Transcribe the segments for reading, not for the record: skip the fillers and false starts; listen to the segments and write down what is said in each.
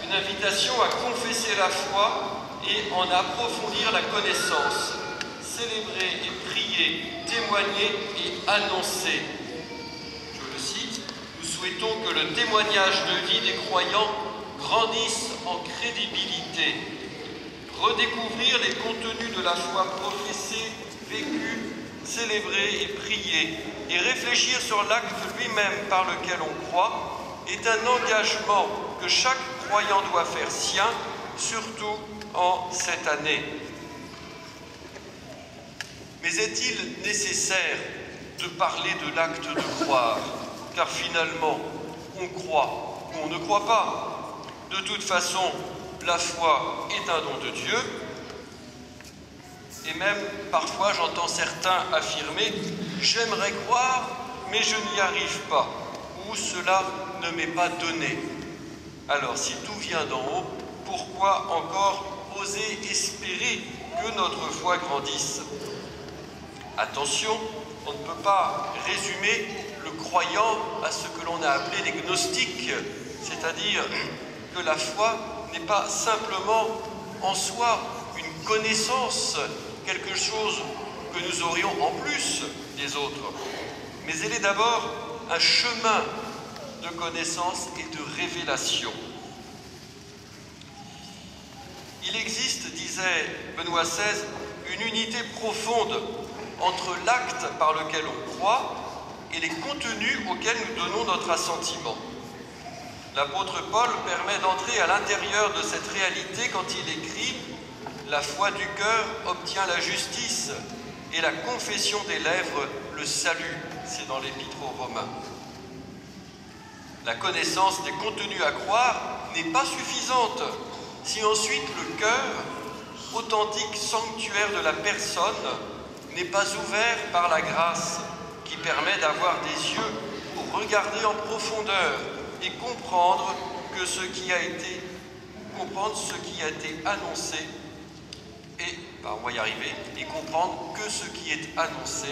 une invitation à confesser la foi et en approfondir la connaissance, célébrer et prier, témoigner et annoncer. Je le cite, « Nous souhaitons que le témoignage de vie des croyants grandisse en crédibilité, redécouvrir les contenus de la foi professée, vécue, célébrer et prier, et réfléchir sur l'acte lui-même par lequel on croit, est un engagement que chaque croyant doit faire sien, surtout en cette année. Mais est-il nécessaire de parler de l'acte de croire? Car finalement, on croit ou on ne croit pas. De toute façon, la foi est un don de Dieu. Et même, parfois, j'entends certains affirmer « J'aimerais croire, mais je n'y arrive pas » ou « Cela ne m'est pas donné ». Alors, si tout vient d'en haut, pourquoi encore oser espérer que notre foi grandisse? Attention, on ne peut pas résumer le croyant à ce que l'on a appelé les gnostiques, c'est-à-dire que la foi n'est pas simplement en soi une connaissance, quelque chose que nous aurions en plus des autres, mais elle est d'abord un chemin de connaissance et de révélation. Il existe, disait Benoît XVI, une unité profonde entre l'acte par lequel on croit et les contenus auxquels nous donnons notre assentiment. L'apôtre Paul permet d'entrer à l'intérieur de cette réalité quand il écrit « La foi du cœur obtient la justice et la confession des lèvres le salut ». C'est dans l'Épître aux Romains. La connaissance des contenus à croire n'est pas suffisante si ensuite le cœur, authentique sanctuaire de la personne, n'est pas ouvert par la grâce qui permet d'avoir des yeux pour regarder en profondeur et comprendre ce qui a été annoncé on va y arriver, et comprendre que ce qui est annoncé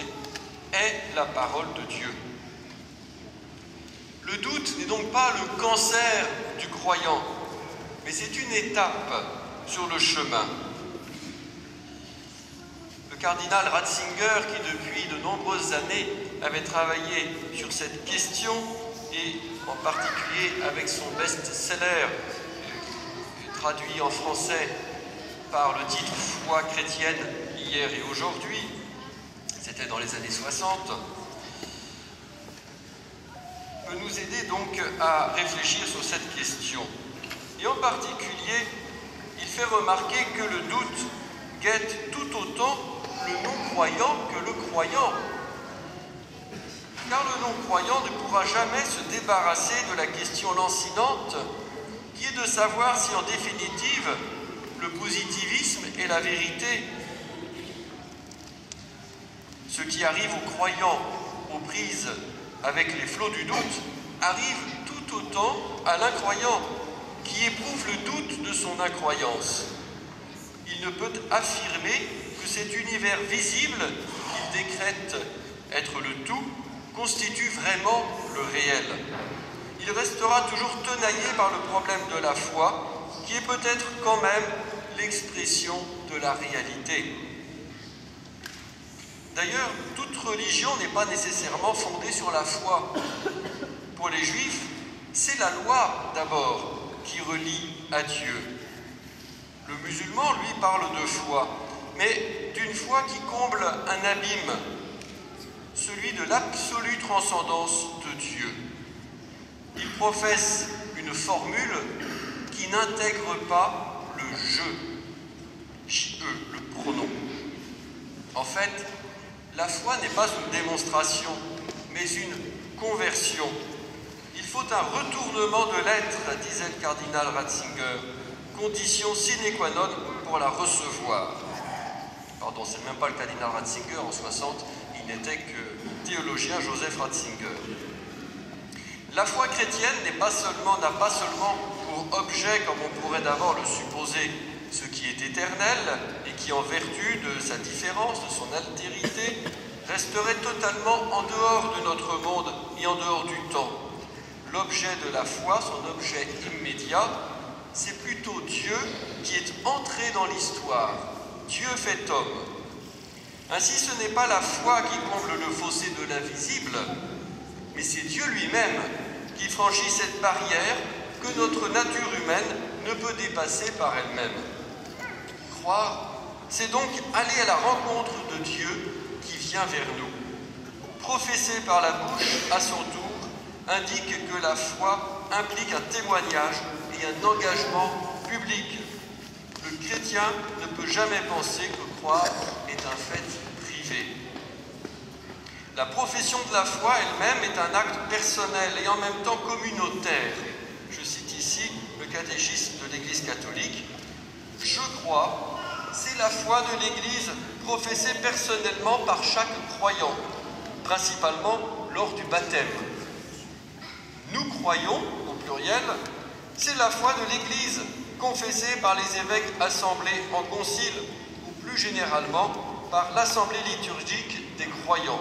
est la parole de Dieu. Le doute n'est donc pas le cancer du croyant, mais c'est une étape sur le chemin. Le cardinal Ratzinger, qui depuis de nombreuses années avait travaillé sur cette question, et en particulier avec son best-seller, traduit en français par le titre « Foi chrétienne, hier et aujourd'hui », c'était dans les années 60, peut nous aider donc à réfléchir sur cette question. Et en particulier, il fait remarquer que le doute guette tout autant le non-croyant que le croyant. Car le non-croyant ne pourra jamais se débarrasser de la question lancinante qui est de savoir si en définitive le positivisme est la vérité. Ce qui arrive aux croyants aux prises avec les flots du doute arrive tout autant à l'incroyant qui éprouve le doute de son incroyance. Il ne peut affirmer que cet univers visible qu'il décrète être le tout constitue vraiment le réel. Il restera toujours tenaillé par le problème de la foi, qui est peut-être quand même l'expression de la réalité. D'ailleurs, toute religion n'est pas nécessairement fondée sur la foi. Pour les Juifs, c'est la loi d'abord qui relie à Dieu. Le musulman, lui, parle de foi, mais d'une foi qui comble un abîme, celui de l'absolue transcendance de Dieu. Il professe une formule qui n'intègre pas le « je », le pronom. En fait, la foi n'est pas une démonstration, mais une conversion. Il faut un retournement de l'être, disait le cardinal Ratzinger, condition sine qua non pour la recevoir. Pardon, c'est même pas le cardinal Ratzinger, en 60, il n'était que théologien Joseph Ratzinger. La foi chrétienne n'a pas seulement pour objet, comme on pourrait d'abord le supposer, ce qui est éternel et qui, en vertu de sa différence, de son altérité, resterait totalement en dehors de notre monde et en dehors du temps. L'objet de la foi, son objet immédiat, c'est plutôt Dieu qui est entré dans l'histoire, Dieu fait homme. Ainsi, ce n'est pas la foi qui comble le fossé de l'invisible, mais c'est Dieu lui-même qui franchit cette barrière que notre nature humaine ne peut dépasser par elle-même. Croire, c'est donc aller à la rencontre de Dieu qui vient vers nous. Professer par la bouche, à son tour, indique que la foi implique un témoignage et un engagement public. Le chrétien ne peut jamais penser que croire est un fait privé. La profession de la foi elle-même est un acte personnel et en même temps communautaire. Je cite ici le catéchisme de l'Église catholique. « Je crois », c'est la foi de l'Église professée personnellement par chaque croyant, principalement lors du baptême. « Nous croyons », au pluriel, c'est la foi de l'Église confessée par les évêques assemblés en concile ou plus généralement par l'assemblée liturgique des croyants.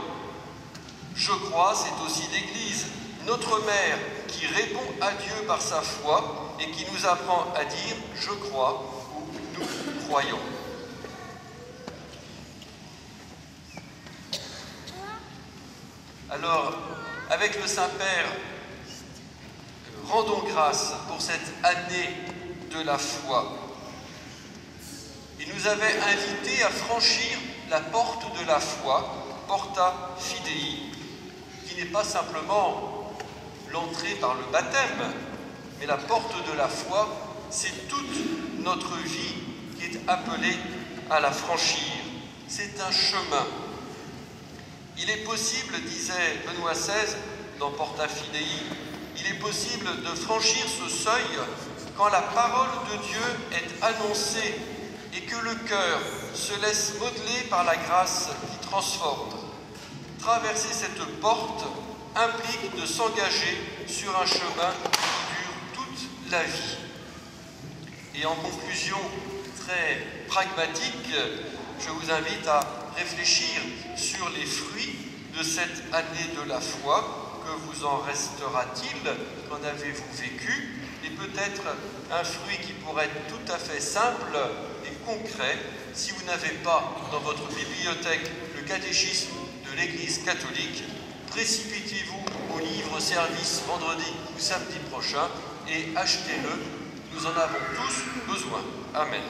Je crois, c'est aussi l'Église, notre mère, qui répond à Dieu par sa foi et qui nous apprend à dire « je crois » ou « nous croyons ». Alors, avec le Saint-Père, rendons grâce pour cette année de la foi. Il nous avait invités à franchir la porte de la foi, porta fidei, qui n'est pas simplement l'entrée par le baptême, mais la porte de la foi, c'est toute notre vie qui est appelée à la franchir. C'est un chemin. Il est possible, disait Benoît XVI dans Porta Fidei, il est possible de franchir ce seuil quand la parole de Dieu est annoncée et que le cœur se laisse modeler par la grâce qui transforme. Traverser cette porte implique de s'engager sur un chemin qui dure toute la vie. Et en conclusion très pragmatique, je vous invite à réfléchir sur les fruits de cette année de la foi. Que vous en restera-t-il? Qu'en avez-vous vécu? Et peut-être un fruit qui pourrait être tout à fait simple et concret. Si vous n'avez pas dans votre bibliothèque le catéchisme de l'Église catholique, précipitez-vous au livre-service vendredi ou samedi prochain et achetez-le. Nous en avons tous besoin. Amen.